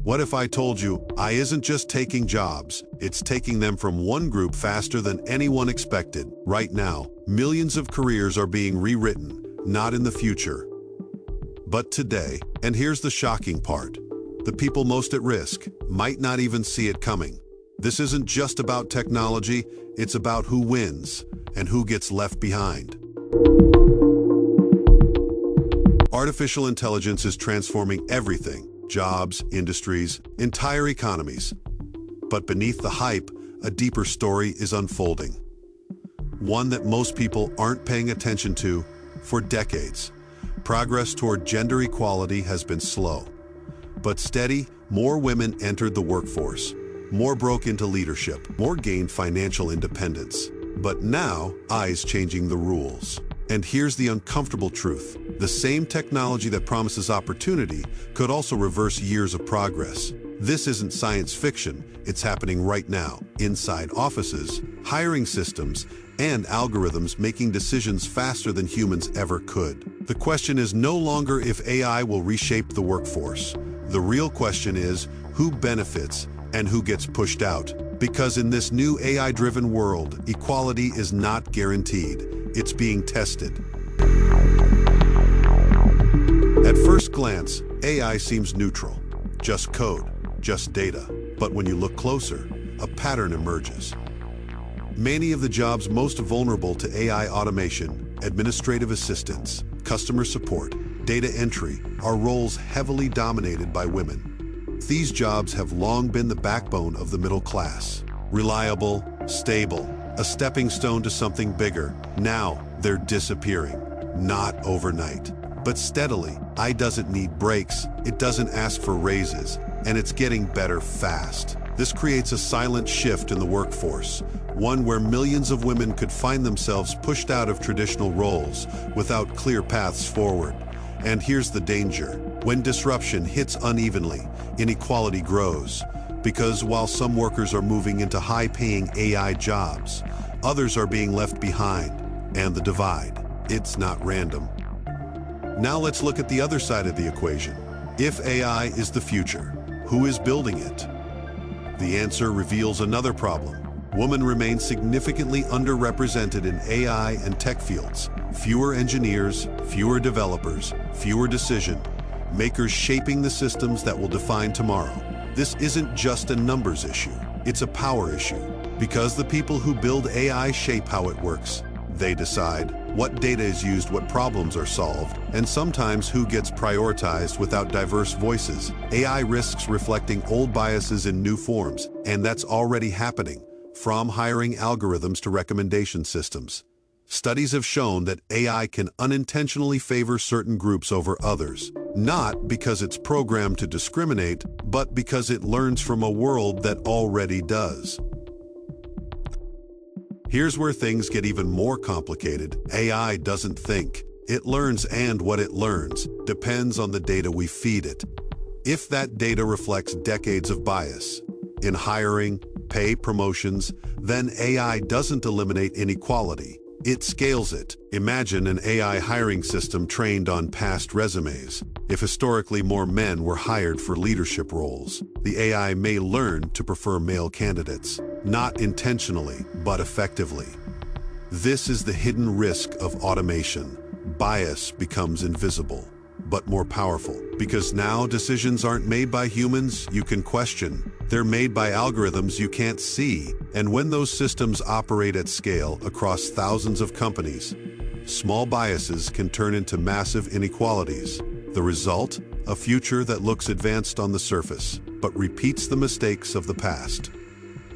What if I told you AI isn't just taking jobs, it's taking them from one group faster than anyone expected? Right now, millions of careers are being rewritten, not in the future, but today. And here's the shocking part. The people most at risk might not even see it coming. This isn't just about technology, it's about who wins and who gets left behind. Artificial intelligence is transforming everything: jobs, industries, entire economies. But beneath the hype, a deeper story is unfolding. One that most people aren't paying attention to for decades. Progress toward gender equality has been slow, but steady. More women entered the workforce, more broke into leadership, more gained financial independence. But now, AI is changing the rules. And here's the uncomfortable truth. The same technology that promises opportunity could also reverse years of progress. This isn't science fiction, it's happening right now, inside offices, hiring systems, and algorithms making decisions faster than humans ever could. The question is no longer if AI will reshape the workforce. The real question is who benefits and who gets pushed out. Because in this new AI-driven world, equality is not guaranteed. It's being tested. At first glance, AI seems neutral. Just code, just data. But when you look closer, a pattern emerges. Many of the jobs most vulnerable to AI automation, administrative assistance, customer support, data entry, are roles heavily dominated by women. These jobs have long been the backbone of the middle class. Reliable, stable, a stepping stone to something bigger. Now they're disappearing. Not overnight, but steadily. AI doesn't need breaks, it doesn't ask for raises, and it's getting better fast. This creates a silent shift in the workforce, one where millions of women could find themselves pushed out of traditional roles without clear paths forward. And here's the danger. When disruption hits unevenly, inequality grows. Because while some workers are moving into high-paying AI jobs, others are being left behind. And the divide, it's not random. Now let's look at the other side of the equation. If AI is the future, who is building it? The answer reveals another problem. Women remain significantly underrepresented in AI and tech fields. Fewer engineers, fewer developers, fewer decision makers shaping the systems that will define tomorrow. This isn't just a numbers issue, it's a power issue. Because the people who build AI shape how it works. They decide what data is used, what problems are solved, and sometimes who gets prioritized. Without diverse voices, AI risks reflecting old biases in new forms, and that's already happening, from hiring algorithms to recommendation systems. Studies have shown that AI can unintentionally favor certain groups over others, not because it's programmed to discriminate, but because it learns from a world that already does. Here's where things get even more complicated. AI doesn't think. It learns, and what it learns depends on the data we feed it. If that data reflects decades of bias in hiring, pay, promotions, then AI doesn't eliminate inequality. It scales it. Imagine an AI hiring system trained on past resumes. If historically more men were hired for leadership roles, the AI may learn to prefer male candidates. Not intentionally, but effectively. This is the hidden risk of automation. Bias becomes invisible, but more powerful. Because now decisions aren't made by humans you can question. They're made by algorithms you can't see. And when those systems operate at scale across thousands of companies, small biases can turn into massive inequalities. The result? A future that looks advanced on the surface, but repeats the mistakes of the past.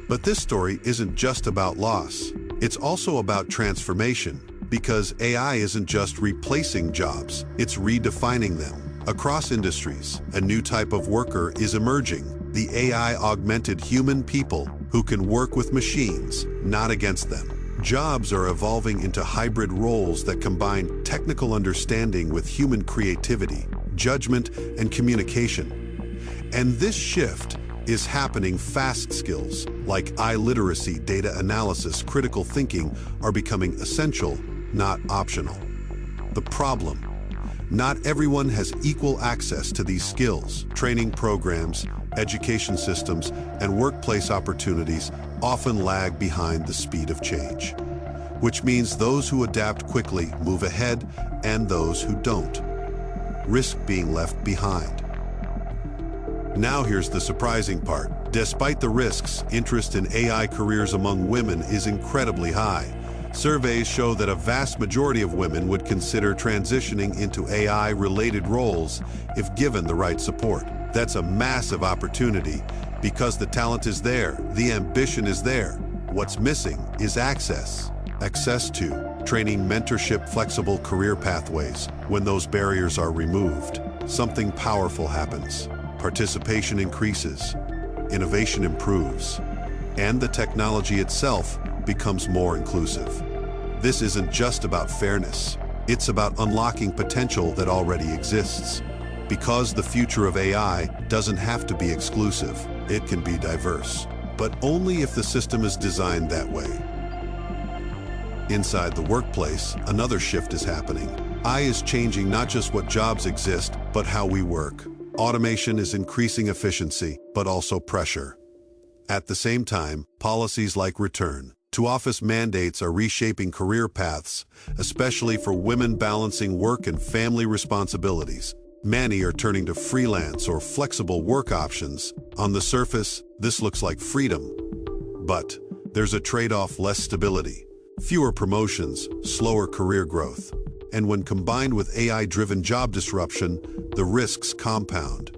But this story isn't just about loss. It's also about transformation, because AI isn't just replacing jobs, it's redefining them. Across industries, a new type of worker is emerging, the AI-augmented human people who can work with machines, not against them. Jobs are evolving into hybrid roles that combine technical understanding with human creativity, judgment, and communication. And this shift is happening fast. Skills like AI literacy, data analysis, critical thinking are becoming essential, not optional. The problem: not everyone has equal access to these skills. Training programs, education systems, and workplace opportunities often lag behind the speed of change, which means those who adapt quickly move ahead and those who don't risk being left behind. Now here's the surprising part. Despite the risks, interest in AI careers among women is incredibly high. Surveys show that a vast majority of women would consider transitioning into AI-related roles if given the right support. That's a massive opportunity because the talent is there, the ambition is there. What's missing is access. Access to training, mentorship, flexible career pathways. When those barriers are removed, something powerful happens. Participation increases, innovation improves, and the technology itself becomes more inclusive. This isn't just about fairness. It's about unlocking potential that already exists. Because the future of AI doesn't have to be exclusive. It can be diverse, but only if the system is designed that way. Inside the workplace, another shift is happening. AI is changing not just what jobs exist, but how we work. Automation is increasing efficiency, but also pressure. At the same time, policies like return to office mandates are reshaping career paths, especially for women balancing work and family responsibilities. Many are turning to freelance or flexible work options. On the surface, this looks like freedom. But there's a trade-off: less stability, fewer promotions, slower career growth. And when combined with AI-driven job disruption, the risks compound.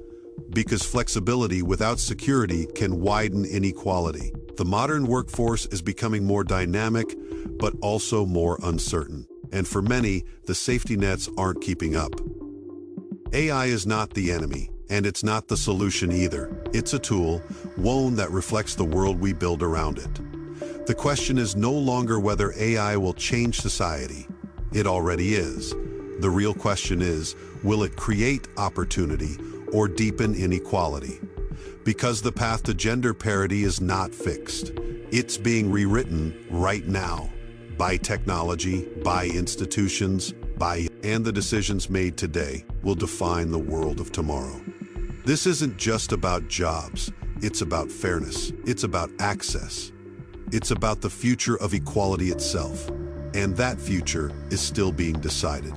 Because flexibility without security can widen inequality. The modern workforce is becoming more dynamic, but also more uncertain. And for many, the safety nets aren't keeping up. AI is not the enemy, and it's not the solution either. It's a tool, one that reflects the world we build around it. The question is no longer whether AI will change society. It already is. The real question is, will it create opportunity or deepen inequality? Because the path to gender parity is not fixed. It's being rewritten right now by technology, by institutions, and the decisions made today will define the world of tomorrow. This isn't just about jobs. It's about fairness. It's about access. It's about the future of equality itself. And that future is still being decided.